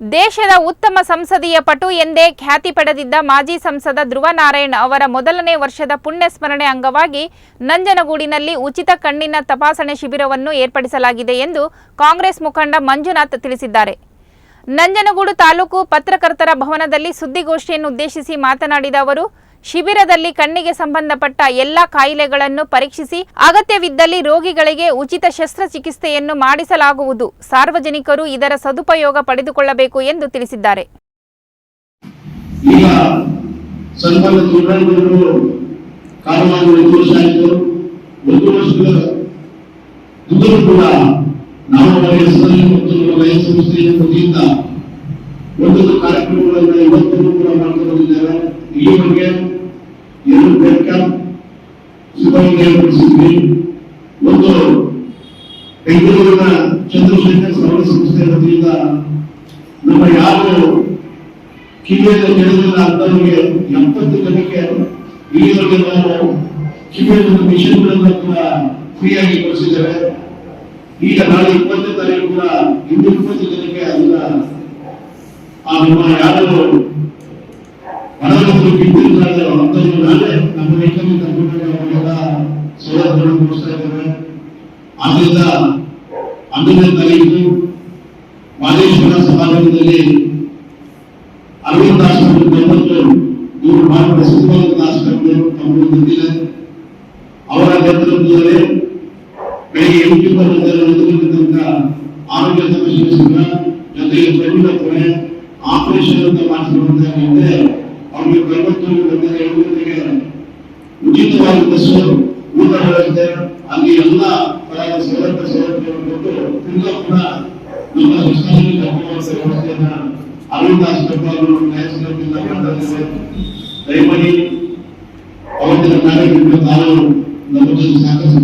ದೇಶದ ಉತ್ತಮ ಸಂಸದೀಯ ಪಟು ಎಂದೇ ಖ್ಯಾತಿ ಪಡೆದಿದ್ದ ಮಾಜಿ ಸಂಸದ ಧ್ರುವ ನಾರಾಯಣ್ ಅವರ ಮೊದಲನೇ ವರ್ಷದ ಪುಣ್ಯಸ್ಮರಣೆ ಅಂಗವಾಗಿ ನಂಜನಗೂಡಿನಲ್ಲಿ ಉಚಿತ ಕಣ್ಣಿನ ತಪಾಸಣೆ ಶಿಬಿರವನ್ನು ಏರ್ಪಡಿಸಲಾಗಿದೆ ಎಂದು ಕಾಂಗ್ರೆಸ್ ಮುಖಂಡ ಮಂಜುನಾಥ್ ತಿಳಿಸಿದ್ದಾರೆ. ನಂಜನಗೂಡು ತಾಲೂಕು ಪತ್ರಕರ್ತರ ಭವನದಲ್ಲಿ ಸುದ್ದಿಗೋಷ್ಠಿಯನ್ನು ಉದ್ದೇಶಿಸಿ ಮಾತನಾಡಿದ ಅವರು, ಶಿಬಿರದಲ್ಲಿ ಕಣ್ಣಿಗೆ ಸಂಬಂಧಪಟ್ಟ ಎಲ್ಲಾ ಕಾಯಿಲೆಗಳನ್ನು ಪರೀಕ್ಷಿಸಿ ಅಗತ್ಯವಿದ್ದಲ್ಲಿ ರೋಗಿಗಳಿಗೆ ಉಚಿತ ಶಸ್ತ್ರಚಿಕಿತ್ಸೆಯನ್ನು ಮಾಡಿಸಲಾಗುವುದು. ಸಾರ್ವಜನಿಕರು ಇದರ ಸದುಪಯೋಗ ಪಡೆದುಕೊಳ್ಳಬೇಕು ಎಂದು ತಿಳಿಸಿದ್ದಾರೆ. ಒಂದು ಕಾರ್ಯಕ್ರಮಗಳನ್ನು ಇವತ್ತು ಕೂಡ ಮಾಡಿಕೊಂಡಿದ್ದಾರೆ. ಈ ಬಗ್ಗೆ ಎರಡು ಬ್ಲಡ್ ಕ್ಯಾಂಪ್ ಶಿಬಿರವನ್ನು ಏರ್ಪಡಿಸಿದ್ವಿ. ಒಂದು ಬೆಂಗಳೂರಿನ ಚಂದ್ರಶೇಖರ್ ಶ್ರವಣ ಸಂಸ್ಥೆಯ ವತಿಯಿಂದ ನಮ್ಮ ಯಾರು ಕಿವಿಯನ್ನು ಕೇಳಿದಿಲ್ಲ ಅಂತವರಿಗೆ 70 ಜನಕ್ಕೆ ಇಲ್ಲಿವರೆಗೆ ನಾವು ಕಿವಿಯ ಮಿಷನ್ಗಳನ್ನು ಕೂಡ ಫ್ರೀಯಾಗಿ ಕೊಡಿಸಿದ್ದೇವೆ. ಈಗ ನಾಳೆ 20ನೇ ತಾರೀಕು ಕೂಡ 220 ಜನಕ್ಕೆ ಅದನ್ನ ನಮ್ಮ ಯಾರು ಮನೋರಂಜನೆ ಕಿಟ್ಟಿರ್ತಾರೆ ಅಂತವ್ರು ನಾಳೆ ನಮ್ಮ ಲೇಖನ ಕಂಪ್ಯೂಟರ್ ಸೌಲಭ್ಯಗಳನ್ನು ಕೊಡಿಸ್ತಾ ಇದ್ದೇವೆ. ಆದ್ದರಿಂದ 11ನೇ ತಾರೀಕು ಮಾದೇಶ್ವರ ಸಭಾಂಗಣದಲ್ಲಿ ಅರವಿಂದ ಆಸ್ಪತ್ರೆ 90 ಮಾಡಿದ ಸುತ್ತಮುತ್ತ ಆಸ್ಪತ್ರೆ ಬಂದಿದೆ. ಅವರ ನೇತೃತ್ವದಲ್ಲಿ ಬೆಳಿಗ್ಗೆ 8 ತನಕ ಆರೋಗ್ಯ ಸಮಸ್ಯೆ ಜೊತೆಗೆ ಪ್ರವೀಣ ಕೊನೆ ಆಪರೇಷನ್ ಅಂತ ಮಾಡಿಸಿಕೊಂಡಿದ್ದಾರೆ. ಅವರಿಗೆ 97 ಗಂಟೆಗೆ ಉಚಿತವಾಗಿ ಬಸ್ಸು ಊಟ ವ್ಯವಸ್ಥೆ ಅಲ್ಲಿ ಎಲ್ಲ ತರಹದ ಸೌಲಭ್ಯವನ್ನು ಕೊಟ್ಟು ತಿರ್ಗಾ ಕೂಡ ನಮ್ಮ ಶಿಕ್ಷಣದಲ್ಲಿ ವ್ಯವಸ್ಥೆಯನ್ನ ಅರವಿಂದ ಆಸ್ಪತ್ರೆಯನ್ನು ನ್ಯಾಯಸಂಗತಿಯಿಂದ ದಯಮಾಡಿ ಅವತ್ತಿನ ಕಾರ್ಯಕ್ರಮ ತಾವು ನಮ್ಮ ಜೊತೆ ಸಾಕಷ್ಟು